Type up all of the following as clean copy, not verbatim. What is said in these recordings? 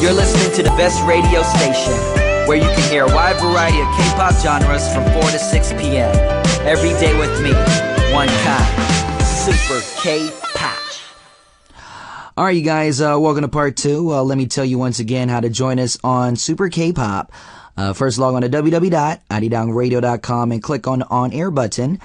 You're listening to the best radio station, where you can hear a wide variety of K-pop genres from 4 to 6 p.m. Every day with me, one kind, Super K-pop. All right, you guys, welcome to part 2. Let me tell you once again how to join us on Super K-pop. First, log on to www.arirangradio.com and click on the on-air button.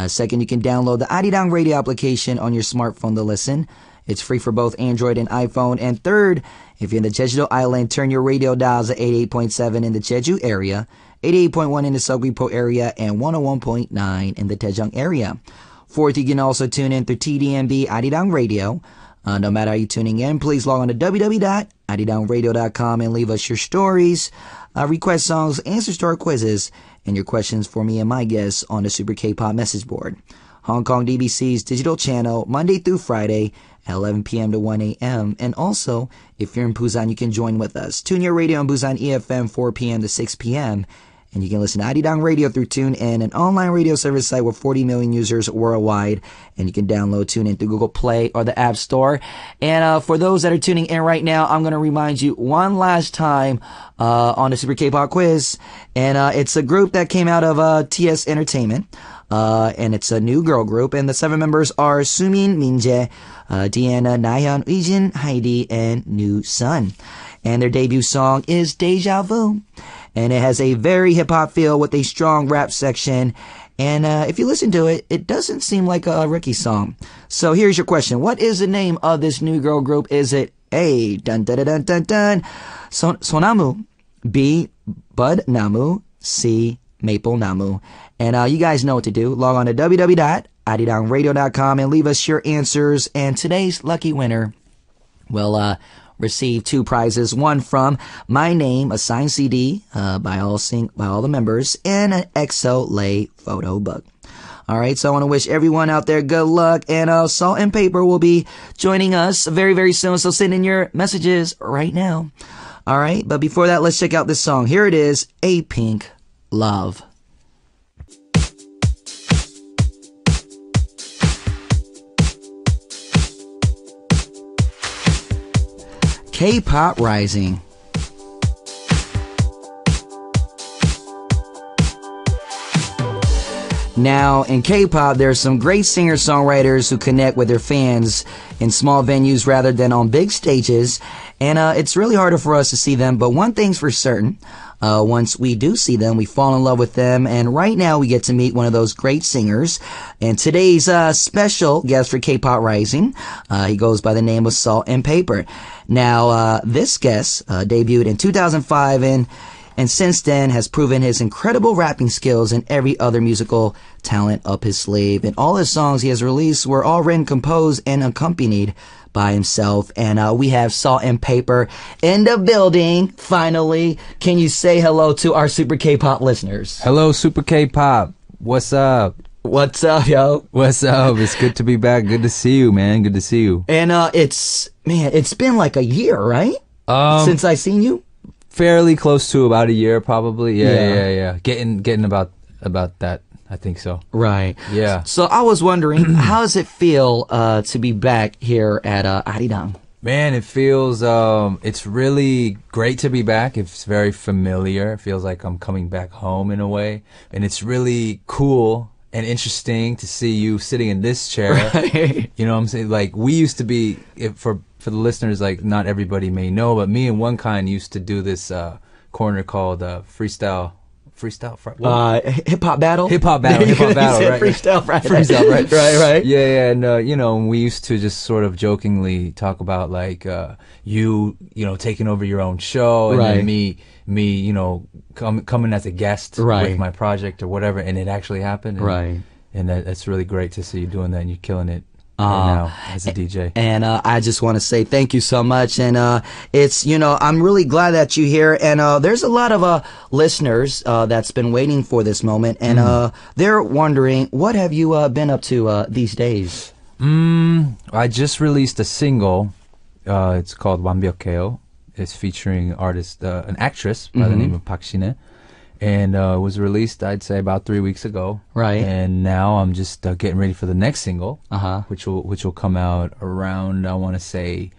Second, you can download the Arirang radio application on your smartphone to listen. It's free for both Android and iPhone. And third, if you're in the Jeju-do Island, turn your radio dials to 88.7 in the Jeju area, 88.1 in the Seogwipo area, and 101.9 in the Daejeong area. Fourth, you can also tune in through TDMB Arirang Radio. No matter how you're tuning in, please log on to www.arirangradio.com and leave us your stories, request songs, answers to our quizzes, and your questions for me and my guests on the Super K-pop message board. Hong Kong DBC's digital channel, Monday through Friday at 11 p.m. to 1 a.m. And also, if you're in Busan, you can join with us. Tune your radio on Busan EFM 4 p.m. to 6 p.m. And you can listen to Arirang Radio through TuneIn, an online radio service site with 40 million users worldwide. And you can download TuneIn through Google Play or the App Store. And for those that are tuning in right now, I'm going to remind you one last time on the Super K-pop quiz. And it's a group that came out of TS Entertainment. And it's a new girl group. And the 7 members are Sumin, Minjae, Deanna, Nahyun, Eijin, Heidi, and New Sun. And their debut song is Deja Vu. And it has a very hip-hop feel with a strong rap section. And if you listen to it, it doesn't seem like a Ricky song. So here's your question. What is the name of this new girl group? Is it A, dun dun dun dun dun, Sonamu, B, Bud Namu, C, Maple Namu? And you guys know what to do. Log on to www.arirangradio.com and leave us your answers. And today's lucky winner will receive 2 prizes. One from my name, a signed CD by all the members, and an EXO Lay photo book. All right, so I want to wish everyone out there good luck. And SaltNPaper will be joining us very, very soon. So send in your messages right now. All right, but before that, let's check out this song. Here it is, A Pink Love. K-pop Rising. Now, in K-pop, there are some great singer-songwriters who connect with their fans in small venues rather than on big stages. And it's really harder for us to see them. But one thing's for certain. Once we do see them, we fall in love with them. And right now, we get to meet one of those great singers. And today's special guest for K-pop Rising, he goes by the name of SaltNPaper. Now, this guest debuted in 2005 and since then has proven his incredible rapping skills and every other musical talent up his sleeve. And all his songs he has released were all written, composed, and accompanied by himself. And we have SaltNPaper in the building, finally. Can you say hello to our Super K-pop listeners? Hello, Super K-pop. What's up? What's up, yo? What's up? It's good to be back. Good to see you, man. Good to see you. And it's been like a year, right? Since I seen you? Fairly close to about a year, probably. Yeah. Getting about that. I think so. Right. Yeah. So I was wondering, how does it feel to be back here at Arirang? Man, it feels it's really great to be back. It's very familiar. It feels like I'm coming back home in a way, and it's really cool and interesting to see you sitting in this chair. Right. You know what I'm saying? Like, we used to be, for the listeners, like, not everybody may know, but me and One Kind used to do this corner called Freestyle hip-hop battle? Hip-hop battle, right? Freestyle Friday. Freestyle, right? right. Yeah, and, you know, we used to just sort of jokingly talk about, like, you know, taking over your own show, and then me, you know, coming as a guest with my project or whatever, and it actually happened. And, and that's really great to see you doing that, and you're killing it. Now as a DJ. And I just want to say thank you so much. And it's, you know, I'm really glad that you're here. And there's a lot of listeners that's been waiting for this moment. And they're wondering, what have you been up to these days? I just released a single. It's called 완벽해요. It's featuring an actress by the name of Park Shin-hye. And it was released, I'd say, about 3 weeks ago. Right. And now I'm just getting ready for the next single, which will come out around, I want to say,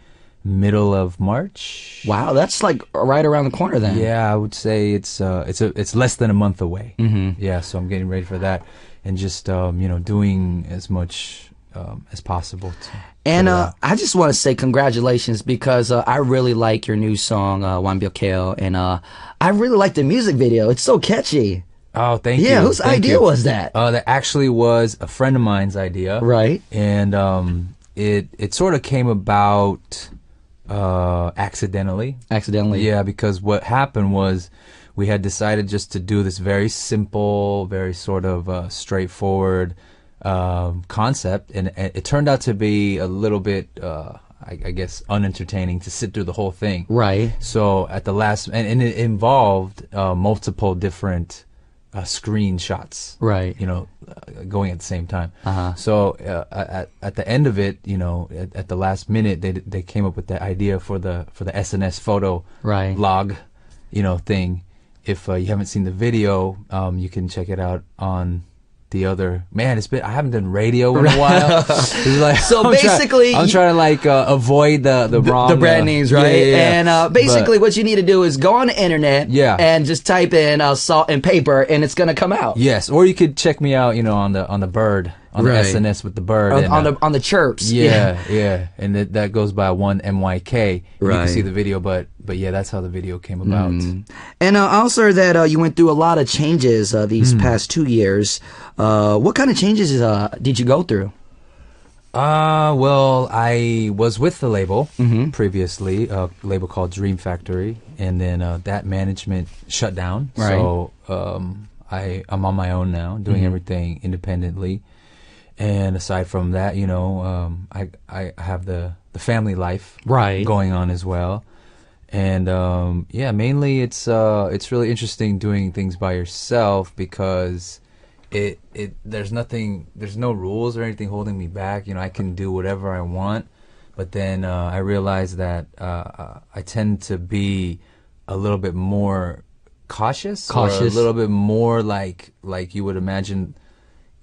middle of March. Wow, that's like right around the corner then. Yeah, I would say it's less than a month away. Mm-hmm. Yeah, so I'm getting ready for that, and just doing as much as possible. And I just want to say congratulations because I really like your new song, Wanbyokeo, and I really like the music video. It's so catchy. Oh, thank you. Yeah, whose idea was that? That actually was a friend of mine's idea. Right. And it sort of came about accidentally. Accidentally. Yeah, because what happened was we had decided just to do this very simple, very sort of straightforward concept, and it turned out to be a little bit, I guess, unentertaining to sit through the whole thing. Right. So at the last, and it involved multiple different screenshots. Right. Going at the same time. So at the end of it, at the last minute, they came up with the idea for the SNS photo log, thing. If you haven't seen the video, you can check it out on the other. Man, I haven't done radio in a while. Like, so basically, I'm trying to avoid the wrong the brand names, right? Yeah. And basically, what you need to do is go on the internet, and just type in Salt and Paper, and it's gonna come out. Yes, or you could check me out, on the bird. On the SNS with the bird. On the chirps. Yeah. And that goes by 1MYK. You can see the video, but yeah, that's how the video came about. And I also heard that you went through a lot of changes these past 2 years. What kind of changes did you go through? Well, I was with the label previously, a label called Dream Factory, and then that management shut down. Right. So I'm on my own now, doing everything independently. And aside from that, I have the family life going on as well. And mainly it's really interesting doing things by yourself because there's no rules or anything holding me back. I can do whatever I want. But then I realize that I tend to be a little bit more cautious, or a little bit more like you would imagine.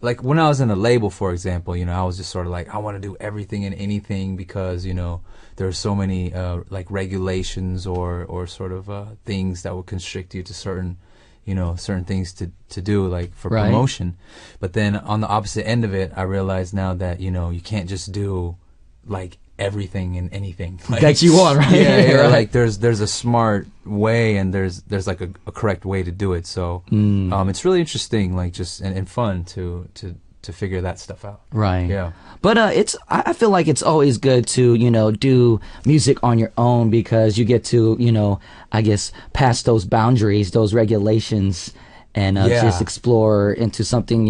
Like when I was in a label, for example, I was just sort of like, I want to do everything and anything because, there are so many like regulations or sort of things that would constrict you to certain things to do, like for promotion. But then on the opposite end of it, I realize now that, you can't just do like everything and anything that you want, right? Yeah. Like there's a smart way and there's like a correct way to do it. So it's really interesting, like just and fun to figure that stuff out. Right. Yeah. But I feel like it's always good to do music on your own because you get to I guess pass those boundaries, those regulations, and just explore into something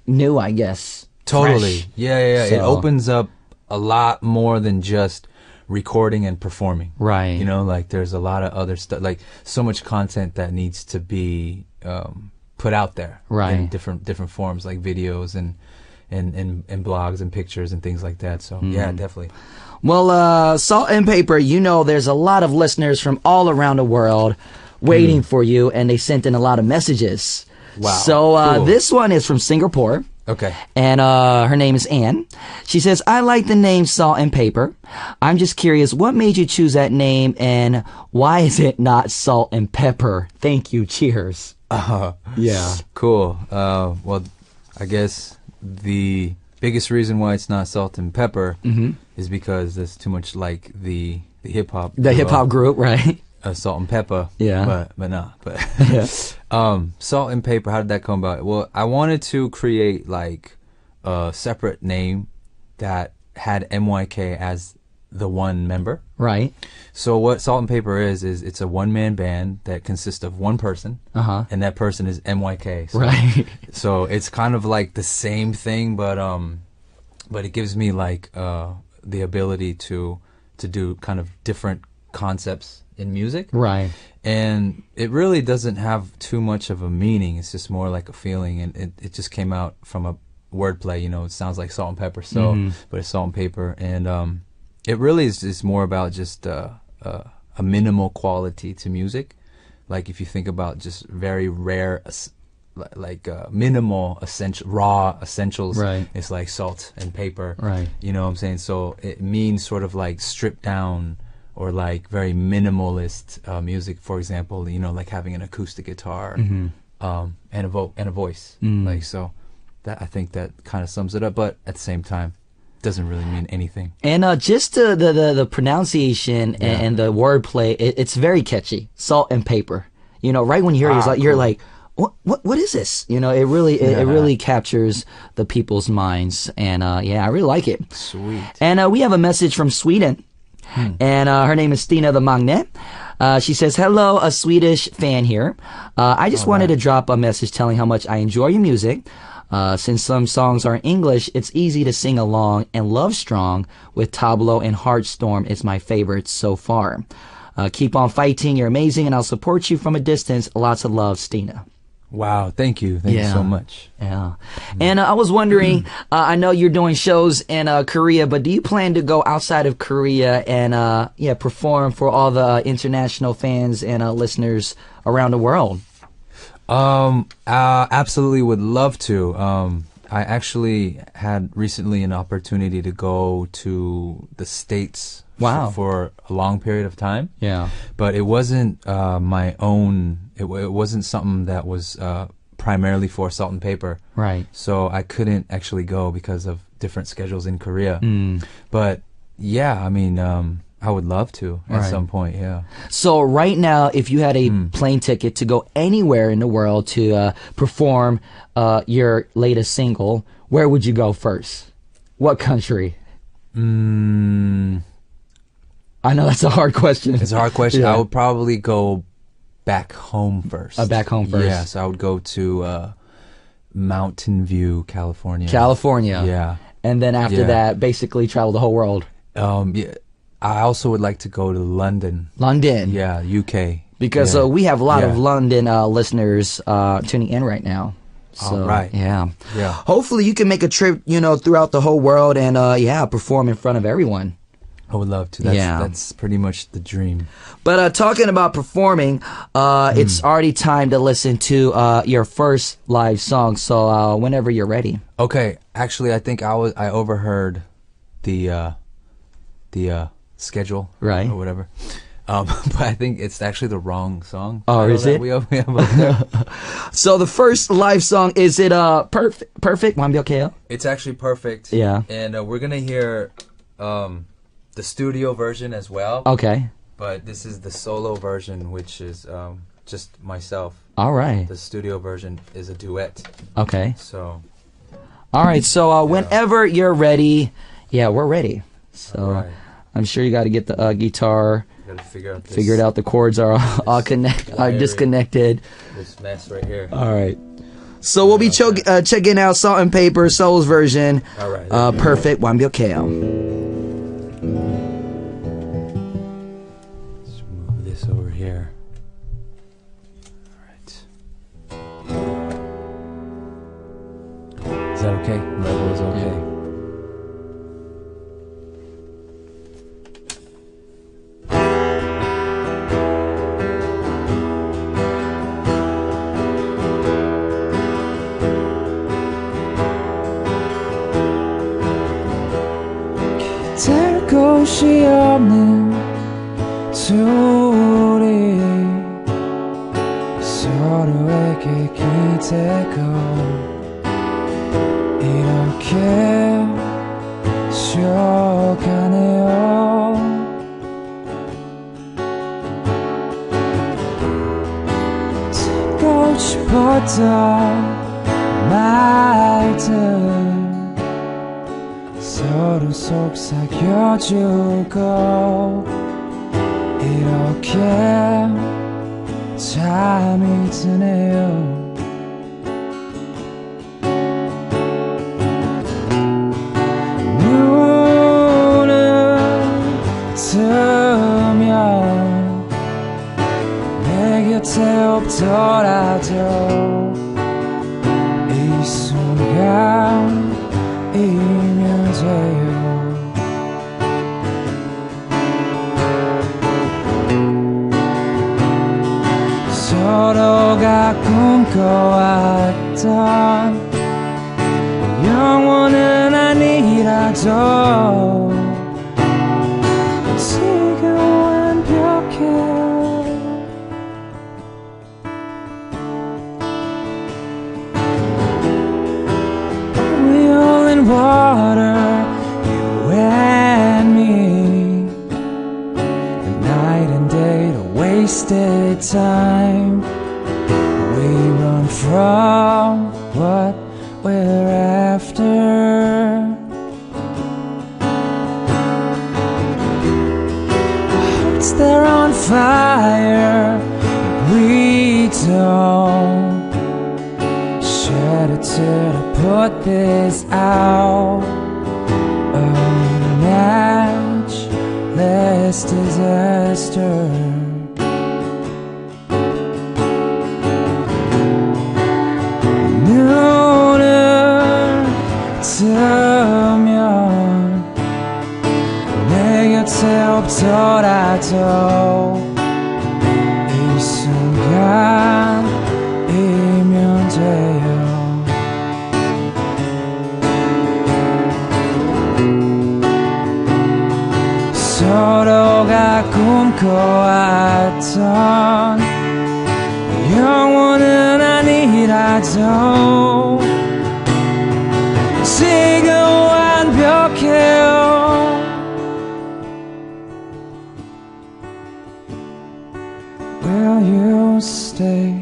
new. I guess. Totally. Fresh. Yeah. So, it opens up a lot more than just recording and performing. Right. Like there's a lot of other stuff, like so much content that needs to be put out there in different forms, like videos and blogs and pictures and things like that. So yeah, definitely. Well, Salt and Paper, there's a lot of listeners from all around the world waiting for you, and they sent in a lot of messages. Wow. So cool. This one is from Singapore. Okay. And her name is Anne. She says, I like the name Salt and Paper. I'm just curious, what made you choose that name and why is it not Salt and Pepper? Thank you. Cheers. Yeah. Cool. Well, I guess the biggest reason why it's not Salt and Pepper is because there's too much like the hip hop. The hip hop group, right? Salt and Pepper. Yeah. But nah. But yeah. Salt and Paper, how did that come about? Well, I wanted to create like a separate name that had MYK as the one member. Right. So what Salt and Paper is it's a one-man band that consists of one person, and that person is MYK. So, right. So it's kind of like the same thing, but it gives me like the ability to do kind of different concepts in music. Right. And it really doesn't have too much of a meaning. It's just more like a feeling, and it just came out from a wordplay. It sounds like Salt and Pepper, so but it's Salt and Paper, and it really is just more about just a minimal quality to music. Like if you think about just very rare minimal raw essentials. Right. It's like salt and paper. Right. You know what I'm saying? So it means sort of like stripped down or like very minimalist music. For example, you know, like having an acoustic guitar and a voice. Like so, that I think that kind of sums it up. But at the same time, doesn't really mean anything. And just the pronunciation and the wordplay, it's very catchy. Salt and paper. You know, right when you hear it, you're like, what is this? You know, it really captures the people's minds, and I really like it. Sweet. And we have a message from Sweden, and her name is Stina the Magne. She says, hello, a Swedish fan here. I just wanted to drop a message telling how much I enjoy your music. Since some songs are in English, it's easy to sing along, and Love Strong with Tableau and Heartstorm is my favorite so far. Keep on fighting, you're amazing, and I'll support you from a distance. Lots of love, Stina. Wow, thank you so much. Yeah. And I was wondering, I know you're doing shows in Korea, but do you plan to go outside of Korea and perform for all the international fans and listeners around the world? Absolutely would love to. I actually had recently an opportunity to go to the States for a long period of time. Yeah. But it wasn't my own, it wasn't something that was primarily for SaltNPaper. Right. So I couldn't actually go because of different schedules in Korea. But yeah, I mean, I would love to at some point, yeah. So right now, if you had a plane ticket to go anywhere in the world to perform your latest single, where would you go first? What country? I know that's a hard question. It's a hard question. I would probably go back home first. Back home first. Yeah, so I would go to Mountain View, California. California. Yeah. And then after that, basically travel the whole world. Yeah. I also would like to go to London. London. Yeah, UK. Because we have a lot of London listeners tuning in right now. So, right. Yeah. Yeah. Hopefully you can make a trip, throughout the whole world and, perform in front of everyone. I would love to. That's pretty much the dream. But talking about performing, it's already time to listen to your first live song. So whenever you're ready. Okay. Actually, I think I overheard the schedule, right, or whatever. But I think it's actually the wrong song. Oh, is it? We have up there. So the first live song, is it perfect? 완벽해요? It's actually perfect. Yeah. And we're gonna hear the studio version as well. Okay. But this is the solo version, which is just myself. All right. The studio version is a duet. Okay. So. All right. So whenever you're ready, we're ready. So I'm sure you got to get the guitar. You got to figure out this. Figure it out. The chords are all disconnected. This mess right here. All right. So we'll be checking out SaltNPaper Soul's version. All right. Perfect. 완벽해요. Let's move this over here. All right. Is that okay? Level is okay. Yeah. 될 곳이 없는 둘이 서로에게 기대고 이렇게 쉬어가네요. 듣고 싶었던 말들 서로 속삭여주고 이렇게 잠이 드네요. 눈을 뜨면 내 곁에 없더라도 이 순간이면 돼요. 서로가 꿈꿔왔던 했던 영원은 아니라도 지금 완벽해 We all in water You and me Night and day to wasted time We run from what we're after Hearts they're on fire And we don't shed a tear to put this out A matchless disaster 눈을 뜨면 내 곁에 없더라도 이 순간이면 돼요 서로가 꿈꿔왔던 영원은 아니라도 지금 완벽해요 Will you stay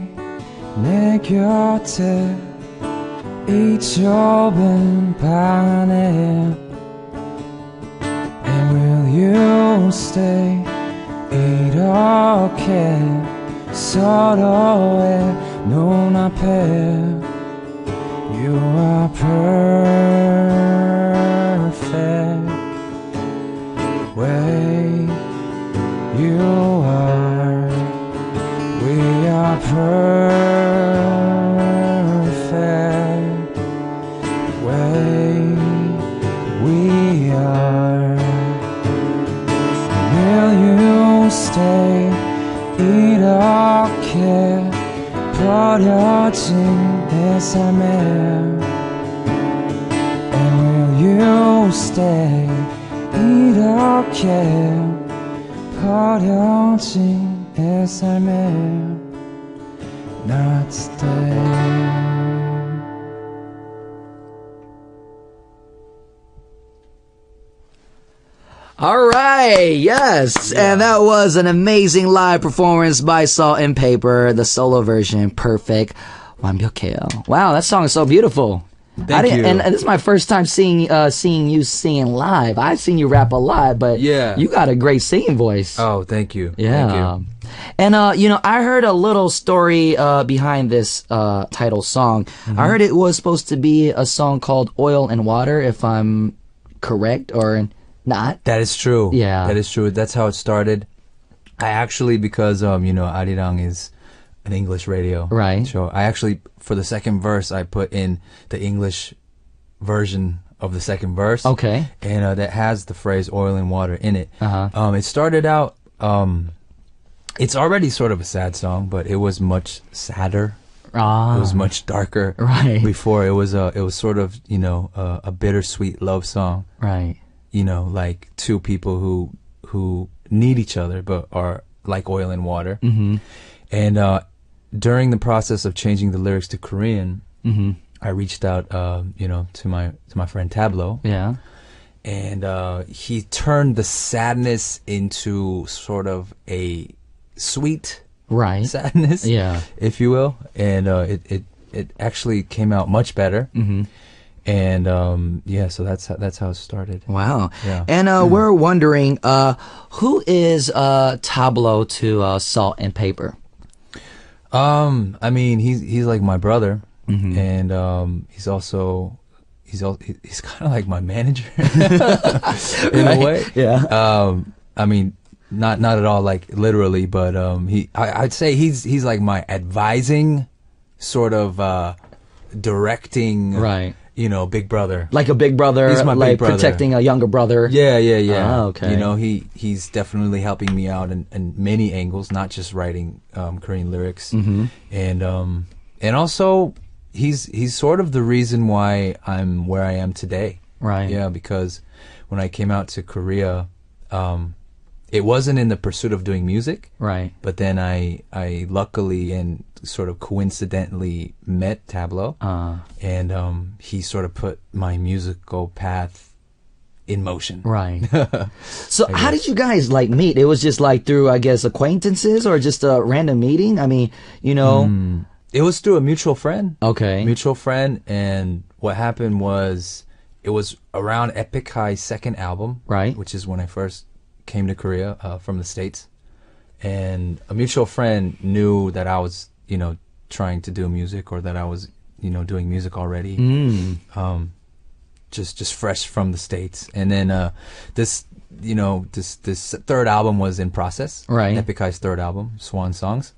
내 곁에 이 좁은 방 안에 And will you stay 이렇게 서로의 눈앞에 You are perfect way you are We are perfect way we are Will you stay 이렇게 버려진 내 삶에 And will you stay 이렇게 버려진 내 삶에 Not stay All right, yes, and that was an amazing live performance by SaltNPaper, the solo version, perfect. 완벽해요. Wow, that song is so beautiful. Thank you. And this is my first time seeing you singing live. I've seen you rap a lot, but Yeah. you got a great singing voice. Oh, thank you. Yeah. Thank you. And, I heard a little story behind this title song. Mm-hmm. I heard it was supposed to be a song called Oil and Water, if I'm correct or not. That is true. Yeah. That is true. That's how it started. I actually, because, Arirang is an English radio Right. show, I actually, for the second verse, I put in the English version of the second verse. Okay. And that has the phrase oil and water in it. Uh-huh. It started out, it's already sort of a sad song, but it was much sadder. Ah. It was much darker. Right. Before it was sort of, a bittersweet love song. Right. Like two people who need each other but are like oil and water. Mm-hmm. And during the process of changing the lyrics to Korean, Mm-hmm. I reached out, to my friend Tablo, Yeah. and he turned the sadness into sort of a sweet Right. sadness, Yeah. if you will, and it actually came out much better. Mm-hmm. And so that's how it started. Wow. Yeah. And we're wondering, who is Tablo to SaltNPaper? I mean, he's like my brother, Mm-hmm. and he's kind of like my manager in Right. a way. Yeah. I mean, not at all like literally, but I'd say he's like my advising, sort of directing, Right. big brother. Like a big brother, He's my big like brother. protecting a younger brother. Yeah. Ah, okay. He's definitely helping me out in many angles, not just writing Korean lyrics, Mm-hmm. and also he's sort of the reason why I'm where I am today. Right. Yeah, because when I came out to Korea, it wasn't in the pursuit of doing music. Right. But then I luckily and sort of coincidentally met Tableau, and he sort of put my musical path in motion. Right. So how did you guys like meet? It was just like through, I guess, acquaintances or just a random meeting? I mean, you know. It was through a mutual friend. Okay. Mutual friend, and what happened was it was around Epic High's second album, Right. which is when I first came to Korea from the States. And a mutual friend knew that I was, you know, trying to do music, or that I was, you know, doing music already. Just fresh from the States. And then this third album was in process. Right. Epic High's third album, Swan Songs.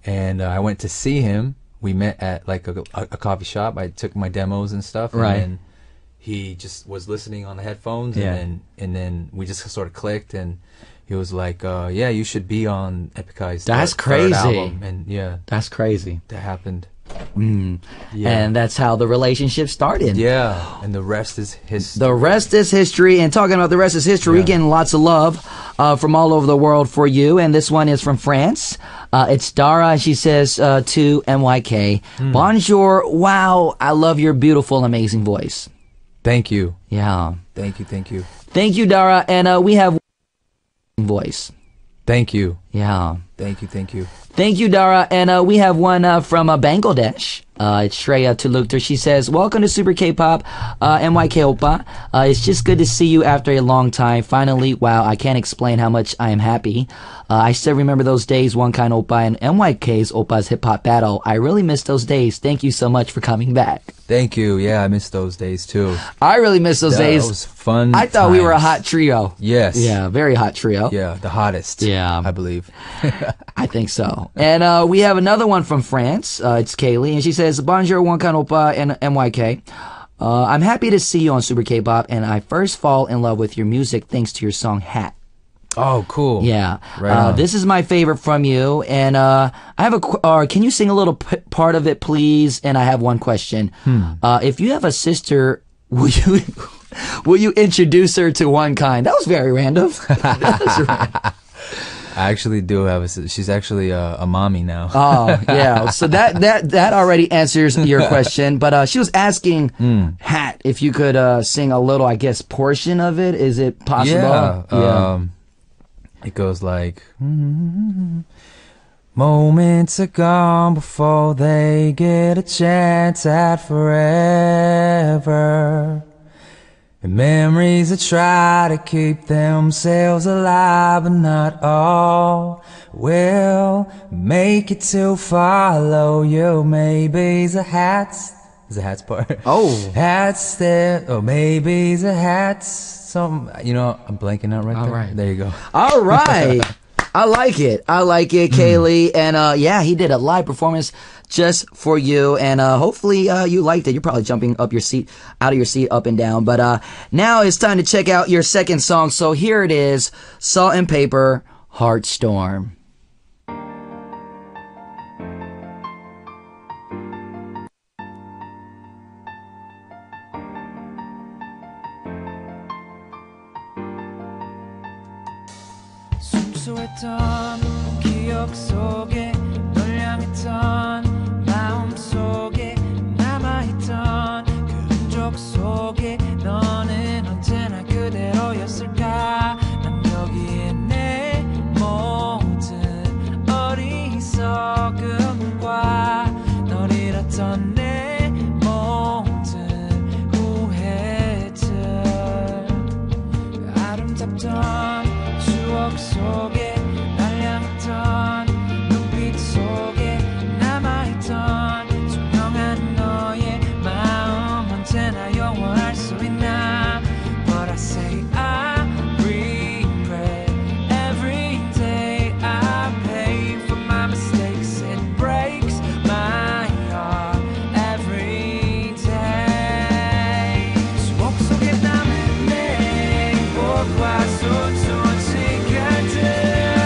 And I went to see him. We met at like a coffee shop. I took my demos and stuff. And Right. then he just was listening on the headphones. Yeah. And then we just sort of clicked. And he was like, yeah, you should be on Epic High's That's third crazy. album. And yeah, That's crazy. that happened. Yeah. And that's how the relationship started. Yeah. And the rest is history. The rest is history. And talking about the rest is history, we're getting lots of love from all over the world for you. And this one is from France. It's Dara. She says to MYK, Bonjour. Wow. I love your beautiful, amazing voice. Thank you. Yeah. Thank you. Thank you. Thank you, Dara. And we have voice. Thank you. Yeah. Thank you. Thank you. Thank you, Dara. And we have one from Bangladesh. It's Shreya Tulukter. She says, welcome to Super K-Pop, MYK Oppa. It's just good to see you after a long time. Finally, wow, I can't explain how much I am happy. I still remember those days, One Kind Oppa and MYK's Oppa's Hip Hop Battle. I really miss those days. Thank you so much for coming back. Thank you. Yeah, I miss those days too. I really miss those days. That was fun. I thought we were a times. hot trio. Yes. Yeah, very hot trio. Yeah, the hottest. Yeah. I believe. I think so. And we have another one from France. It's Kaylee, and she says, Bonjour, One Kind Oppa and MYK. I'm happy to see you on Super K-Pop, and I first fall in love with your music thanks to your song Hat. Oh, cool. Yeah. Right on. This is my favorite from you, and I have can you sing a little part of it, please? And I have one question. If you have a sister, will you introduce her to One Kind? That was very random. I actually do have a sister. She's actually a mommy now. Oh, yeah. So that already answers your question. But she was asking Hat if you could sing a little, I guess, portion of it. Is it possible? Yeah. It goes like, moments are gone before they get a chance at forever. And memories that try to keep themselves alive, but not all will make it to follow you. Maybe the hats. Is the hats part? Oh. Hats there. Oh, maybe the hats. Some, you know, I'm blanking out right there. right. There you go. All right. I like it, Kaylee. And yeah, he did a live performance just for you. And hopefully you liked it. You're probably jumping up your seat, out of your seat, up and down. But now it's time to check out your second song. So here it is, SaltNPaper, Heartstorm. 순수했던 기억 속에 널 향했던 마음 속에 남아있던 그 흔적 속에 너는 언제나 그대로였을까. 난 여기에 내 모든 어리석음과 널 잃었던 내 모든 후회들 아름답던 추억 속에 날 향했던 눈빛 속에 남아있던 투명한 너의 마음 언제나 영원할 수 있나. But I say I regret every day I pay for my mistakes. It breaks my heart every day. 추억 속에 남은 내 행복과 소소한 시간들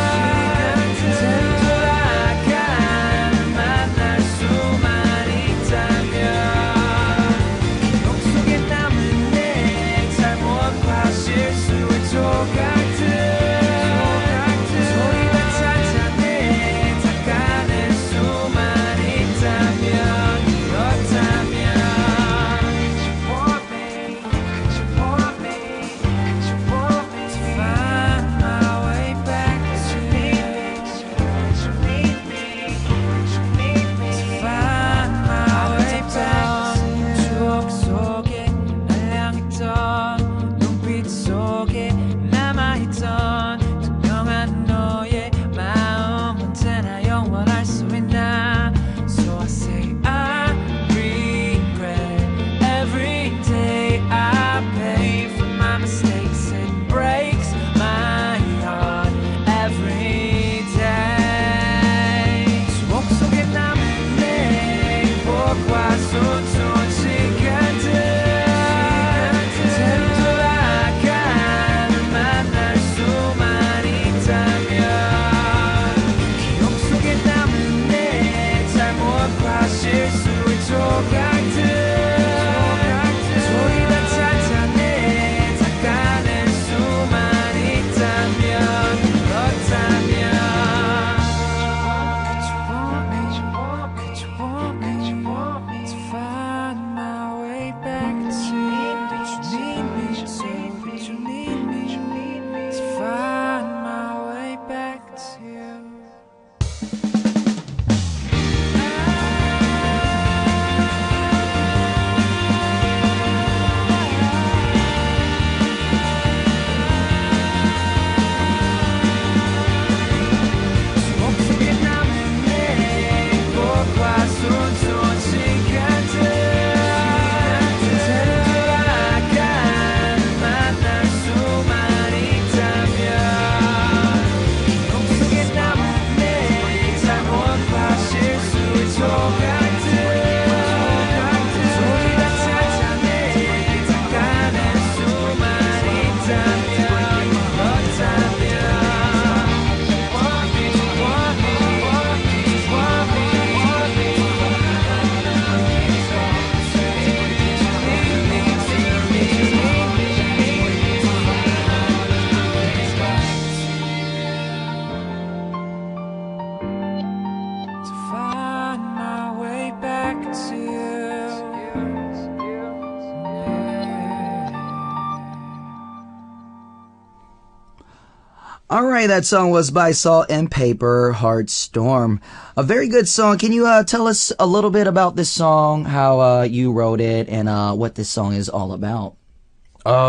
All right, that song was by Salt and Paper, Heart Storm. A very good song. Can you tell us a little bit about this song, how you wrote it, and what this song is all about?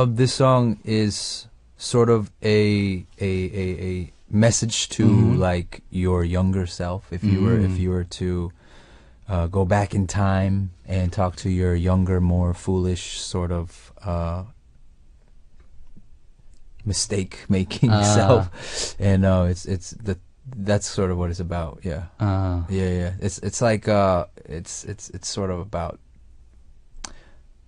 This song is sort of a message to like your younger self. If you were to go back in time and talk to your younger, more foolish sort of mistake-making self, and that's sort of what it's about. Yeah, yeah. It's like it's sort of about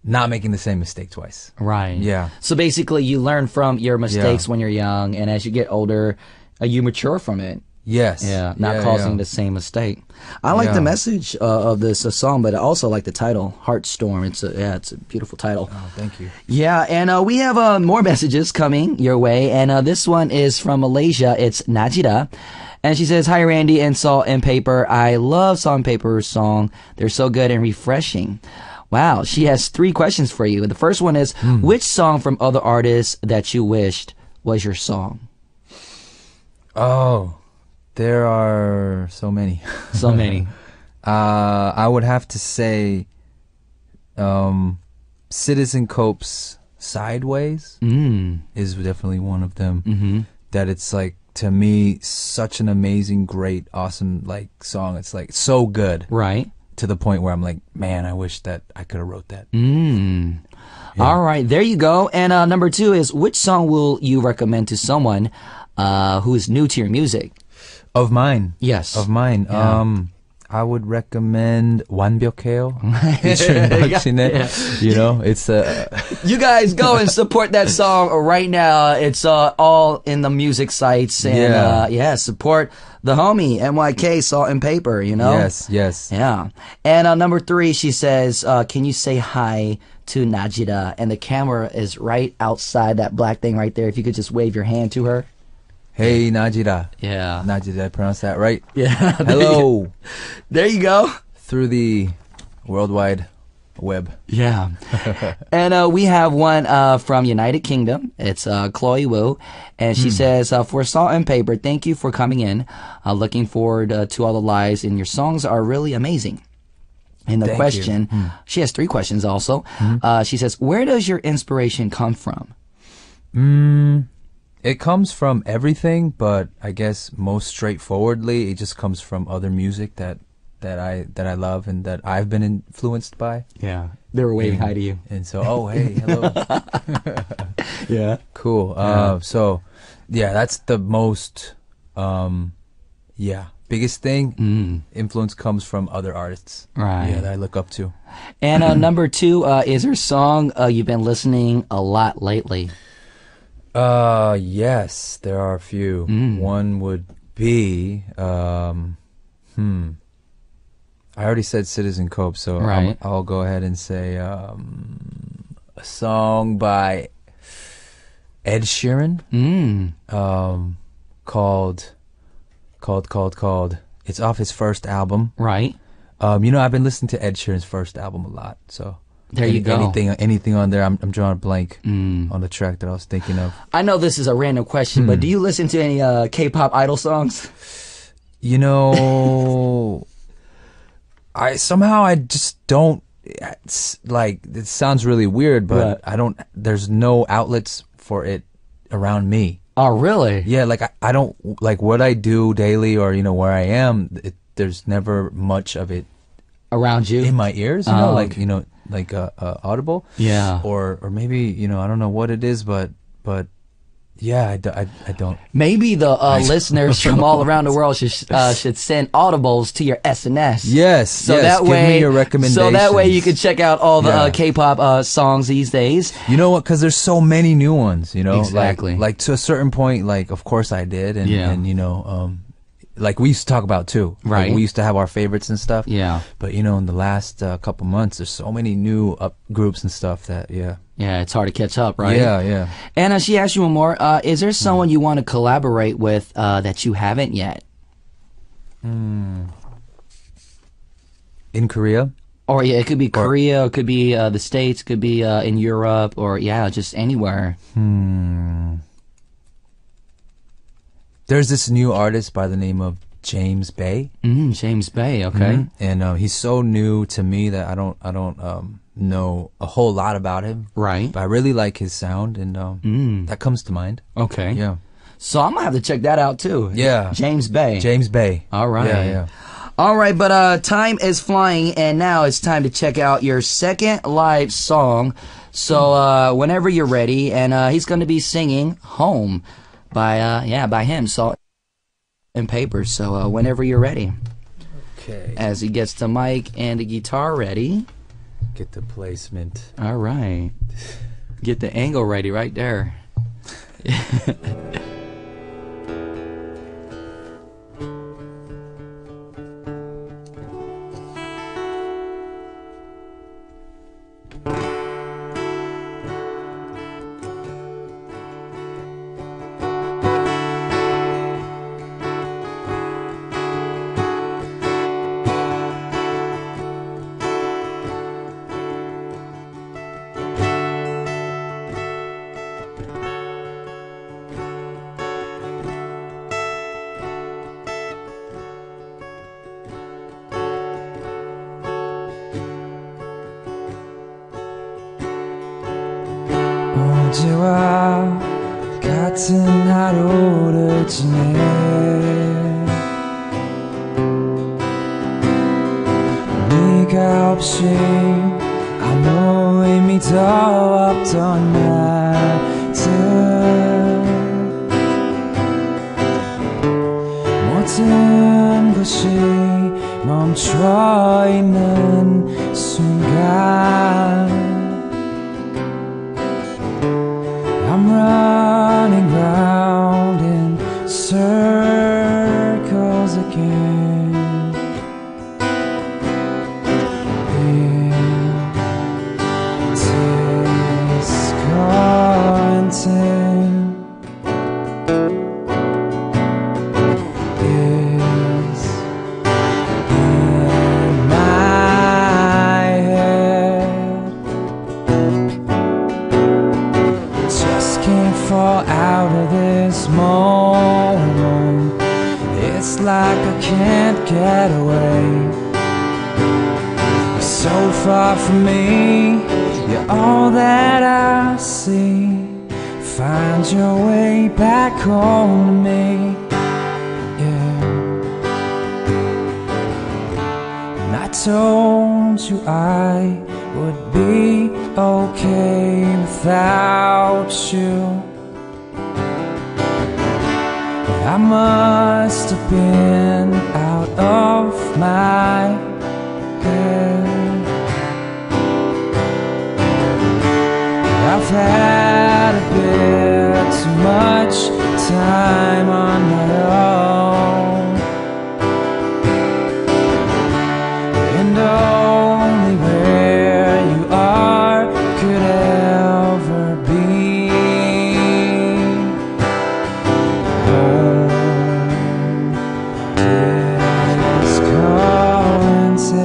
not making the same mistake twice. Right. Yeah. So basically, you learn from your mistakes when you're young, and as you get older, you mature from it. Yes. Yeah, not causing the same mistake. I like the message of this song, but I also like the title, Heartstorm. It's a beautiful title. Oh, thank you. Yeah, and we have more messages coming your way, and this one is from Malaysia. It's Najida, and she says, "Hi Randy and Salt and Paper. I love Salt and Paper's song. They're so good and refreshing." Wow, she has 3 questions for you. The first one is, which song from other artists that you wished was your song? Oh. There are so many. So many. I would have to say Citizen Cope's Sideways is definitely one of them. That it's like, to me, such an amazing, great, awesome like song. It's like so good. Right. To the point where I'm like, man, I wish that I could have wrote that. Yeah. All right, there you go. And number 2 is, which song will you recommend to someone who is new to your music? Of mine. Yes. Of mine. Yeah. I would recommend 완벽해요 featuring 박신혜. You know, it's you guys go and support that song right now. It's all in the music sites, and support the homie NYK Salt and Paper, you know. Yes. Yeah. And number 3, she says, can you say hi to Najida? And the camera is right outside that black thing right there. If you could just wave your hand to her. Hey, Najida. Yeah. Najida, did I pronounce that right? Yeah. Hello. There you go. Through the World Wide Web. Yeah. And we have one from United Kingdom. It's Chloe Wu. And she says, for Salt and Paper, thank you for coming in. Looking forward to all the lives, and your songs are really amazing. And the question, she has 3 questions also. She says, where does your inspiration come from? It comes from everything, but I guess most straightforwardly, it just comes from other music that I love and that I've been influenced by. Yeah, they were waving hi to you, and so hey, hello. Yeah, cool. So yeah, that's the most biggest thing. Influence comes from other artists, right? Yeah, that I look up to. And number 2, is there a song you've been listening a lot lately? Yes, there are a few. One would be, I already said Citizen Cope, so right. I'll go ahead and say a song by Ed Sheeran, called it's off his first album. Right. You know, I've been listening to Ed Sheeran's first album a lot, so there you go. Anything on there, I'm drawing a blank on the track that I was thinking of. I know this is a random question, but do you listen to any K-pop idol songs? You know, I just don't. It's like, it sounds really weird, but I don't. There's no outlets for it around me. Oh, really? Yeah, like I don't like what I do daily, or you know where I am. There's never much of it around you in my ears. You know, like okay. You know. Like audible, yeah, or maybe, you know, I don't know what it is, but yeah, I don't. Maybe the listeners from all around the world should send audibles to your SNS. Yes, so yes, that way, give me your recommendations. So that way you can check out all the K-pop songs these days. You know what? Because there's so many new ones. You know, exactly. Like to a certain point, like of course I did, and you know, like we used to talk about too. Right. Like we used to have our favorites and stuff. Yeah. But you know, in the last couple months, there's so many new groups and stuff that yeah, it's hard to catch up, right? Yeah. And she asked you one more. Is there someone you want to collaborate with that you haven't yet? In Korea? Or yeah, it could be Korea, it could be the States, it could be in Europe, or just anywhere. There's this new artist by the name of James Bay. James Bay, okay. And he's so new to me that I don't know a whole lot about him. Right. But I really like his sound, and that comes to mind. Okay. Yeah. So I'm going to have to check that out too. Yeah. James Bay. James Bay. All right. Yeah. All right, but time is flying, and now it's time to check out your second live song. So whenever you're ready, and he's going to be singing "Home" by him, SaltNPaper. So whenever you're ready, Okay. as he gets the mic and the guitar ready. Get the placement. All right, get the angle ready right there. 어제와 같은 하루를 지내 네가 없이 아무 의미도 없던 날들 모든 것이 멈춰있는 순간 I'm running round in circles again. Discontent is in my head. Just can't fall out of this moment. It's like I can't get away. You're so far from me. You're all that I see. Find your way back home to me. Yeah. And I told you I would be okay without you. But I must have been out of my head. I've had a bit too much time on my own, and only where you are could ever be home. Discontent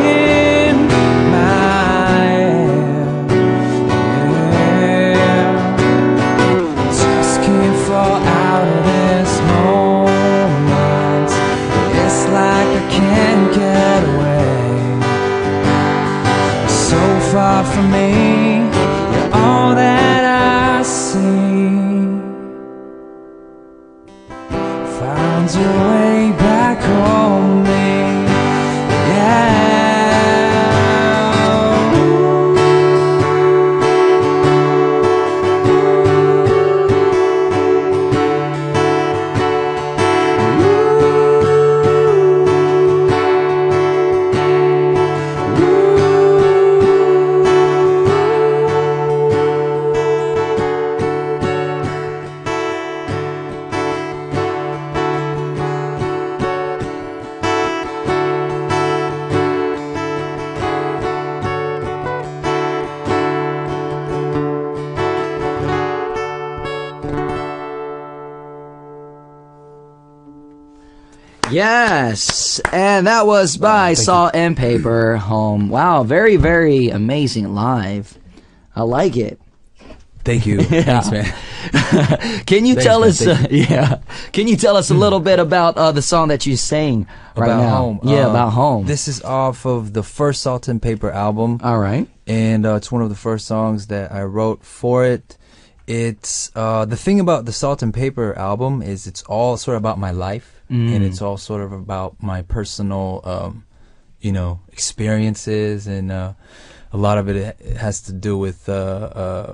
in my head, yeah. Just can't fall out of this moment. It's like I can't get away. So far from me, you're all that I see. Find your way back home to me. Yeah. Yes, and that was by SaltNPaper, Home. Wow, very, very amazing live. I like it. Thank you. Thanks, man. Can you tell us? Thank Can you tell us a little bit about the song that you sang right about now? Home. Yeah, about Home. This is off of the first SaltNPaper album. All right. And it's one of the first songs that I wrote for it. It's the thing about the SaltNPaper album is it's all sort of about my life, and it's all sort of about my personal, experiences, and a lot of it has to do with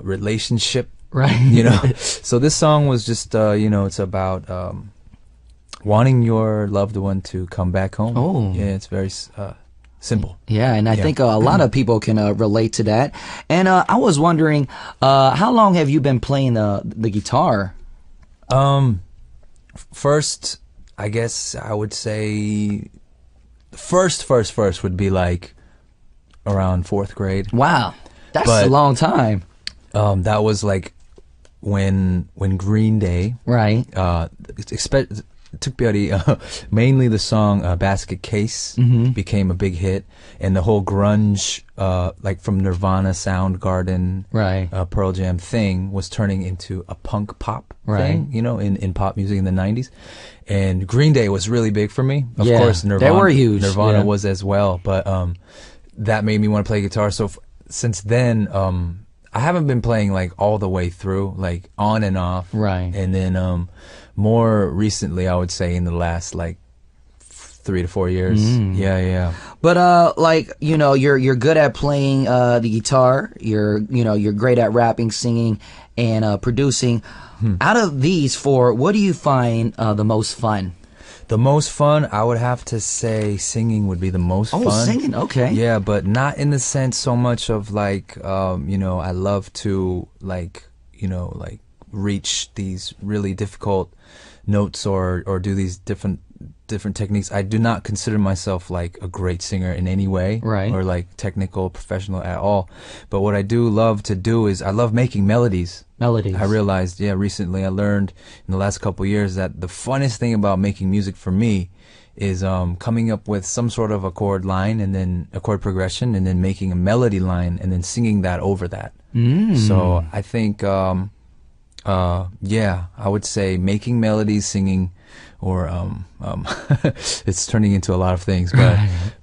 relationship, right? So this song was just, it's about wanting your loved one to come back home. Oh, yeah, it's very simple. Yeah, and I think a lot of people can relate to that. And I was wondering, how long have you been playing the guitar? First, I guess I would say first would be like around 4th grade. Wow, that's a long time. That was like when Green Day, right? 특별히 mainly the song Basket Case became a big hit, and the whole grunge like from Nirvana, Soundgarden, right, Pearl Jam thing was turning into a punk pop right. thing, in pop music in the 90s. And Green Day was really big for me. Of course, Nirvana, they were huge. Nirvana was as well, but that made me want to play guitar. So since then, I haven't been playing like all the way through, like on and off. Right. And then more recently, I would say in the last like 3 to 4 years. Yeah. But like, you're good at playing the guitar. You're great at rapping, singing, and producing. Out of these four, what do you find the most fun? The most fun, I would have to say singing would be the most fun. Oh, singing, okay. Yeah, but not in the sense so much of like, I love to like reach these really difficult notes or do these different techniques. I do not consider myself like a great singer in any way, right, or like technical professional at all. But what I do love to do is I love making melodies. I realized, recently I learned in the last couple of years that the funnest thing about making music for me is coming up with some sort of a chord line and then a chord progression and then making a melody line and then singing that over that. So I think, I would say making melodies, singing, or it's turning into a lot of things,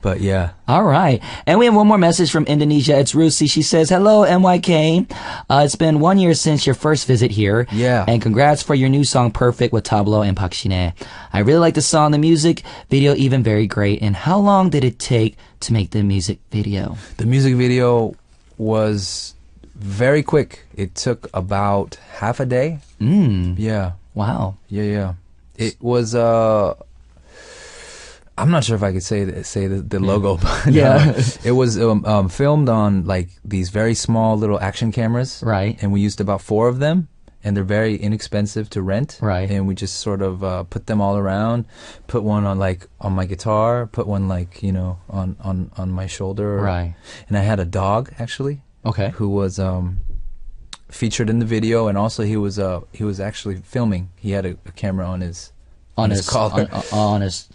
but yeah. All right. And we have one more message from Indonesia. It's Rusi. She says, "Hello, NYK. It's been 1 year since your first visit here. Yeah. And congrats for your new song, Perfect, with Tablo and Pakshine. I really like the song, the music video, even very great. And how long did it take to make the music video?" The music video was very quick. It took about half a day. Yeah. Wow. Yeah. It was I'm not sure if I could say the logo, but it was filmed on like these very small little action cameras, right? And we used about 4 of them, and they're very inexpensive to rent, right? And we just sort of put them all around, put one on my guitar, put one on my shoulder, right? And I had a dog actually, who was featured in the video, and also he was actually filming. He had a camera on his collar, on his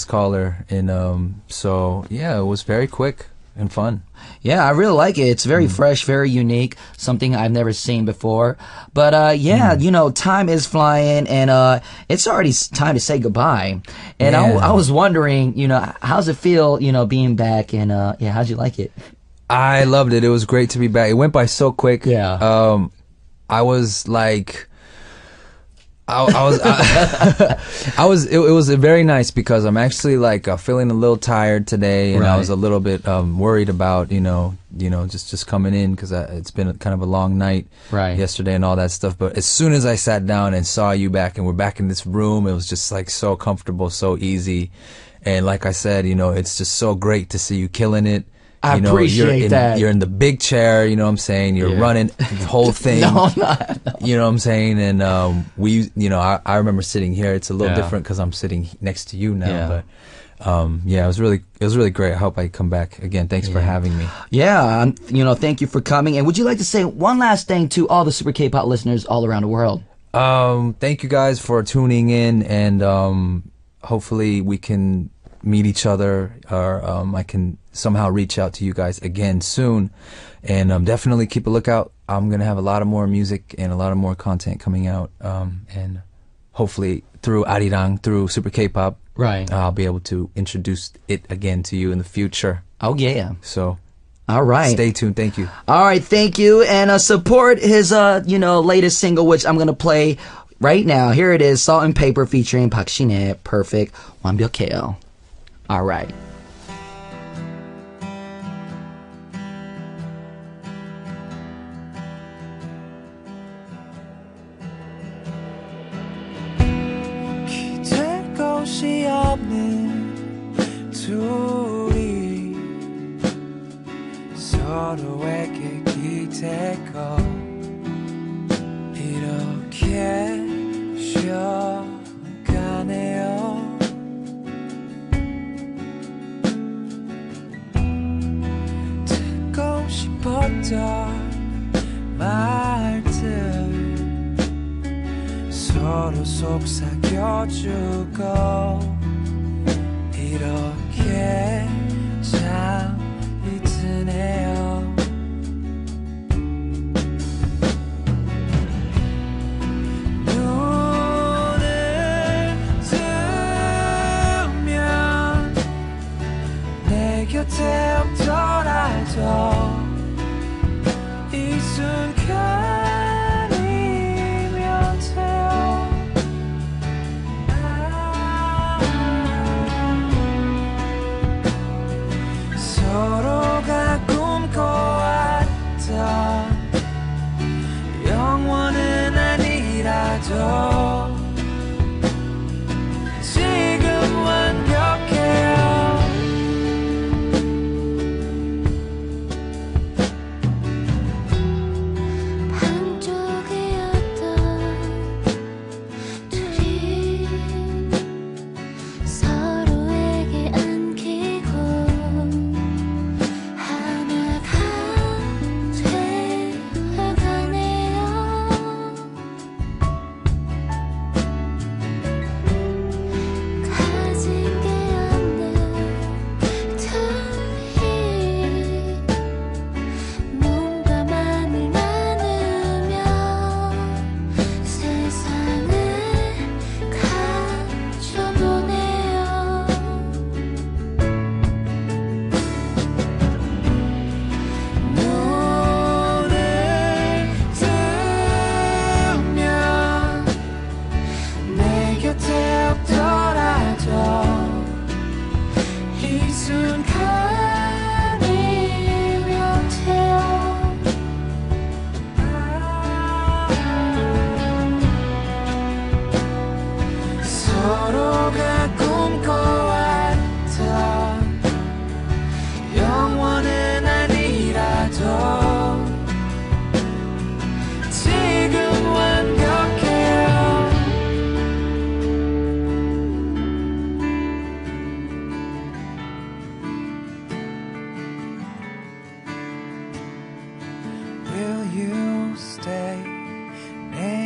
collar, and so yeah, it was very quick and fun. Yeah, I really like it. It's very fresh, very unique, something I've never seen before. But time is flying, and it's already time to say goodbye. And I was wondering, how's it feel, being back, and how'd you like it? I loved it. It was great to be back. It went by so quick. Yeah. I was like, it was very nice because I'm actually like feeling a little tired today, and I was a little bit worried about just coming in because it's been kind of a long night yesterday and all that stuff. But as soon as I sat down and saw you back and we're back in this room, it was just like so comfortable, so easy, and like I said, it's just so great to see you killing it. I appreciate that. You're in the big chair, you know what I'm saying? You're running the whole thing. No, I'm not. You know what I'm saying? And I remember sitting here. It's a little different because I'm sitting next to you now. But it was really great. I hope I come back again. Thanks for having me. Yeah, thank you for coming. And would you like to say one last thing to all the Super K-pop listeners all around the world? Thank you guys for tuning in, and hopefully we can meet each other, or I can somehow reach out to you guys again soon. And definitely keep a lookout. I'm going to have a lot of more music and a lot of more content coming out. And hopefully through Arirang, through Super K-pop, Right. I'll be able to introduce it again to you in the future. Oh, yeah. So All right. stay tuned. Thank you. All right, thank you. And support his, latest single, which I'm going to play right now. Here it is, SaltNPaper featuring Park Shin-hye, Perfect, 완벽해요. All right. 기댈 곳이 없는 둘이 서로에게 기대고 이렇게 쉬어가네요. 듣고 싶었던 말들 서로 속삭여주고 이렇게 잠이 드네요. 눈을 뜨면 내 곁에 없더라도 이 순간이면 돼요. 서로가 꿈꿔왔던 영원은 아니라도 지금 완벽해요.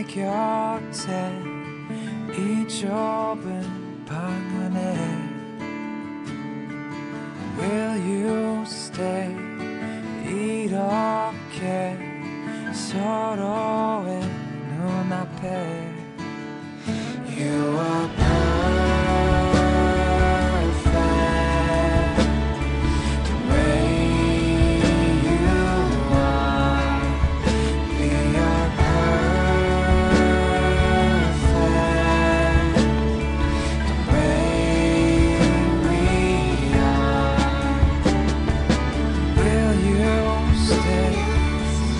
곁에 이 좁은 방 안에 Will you stay 이렇게 서로의 눈앞에 You are perfect the way you are We are perfect the way we are Will you stay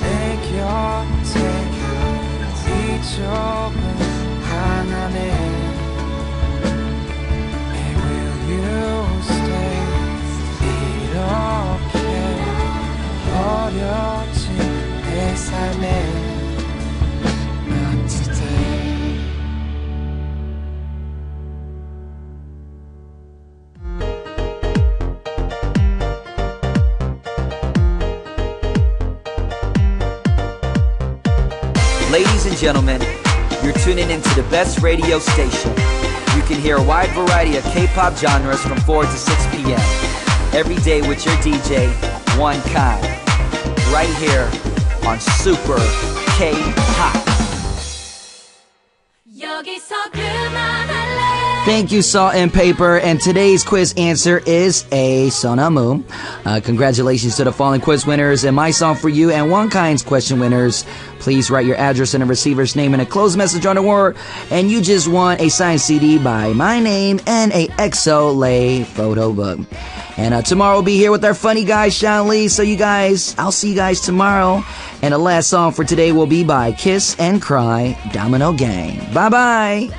내 곁에 이 좁은 방 안에 And will you stay 이렇게 버려진 내 삶에 Not today Ladies and gentlemen, you're tuning into the best radio station. You can hear a wide variety of K-pop genres from 4 to 6 p.m. Every day with your DJ, One Kind. Right here on Super K-pop. Thank you, SaltNPaper. And today's quiz answer is A, Sonamu. Congratulations to the following quiz winners. And my song for you and One Kind's question winners. Please write your address and the receiver's name in a closed message on the word. And you just won a signed CD by my name and a EXO Lay photo book. And tomorrow we'll be here with our funny guy, Sean Lee. So I'll see you guys tomorrow. And the last song for today will be by Kiss and Cry, Domino Gang. Bye-bye.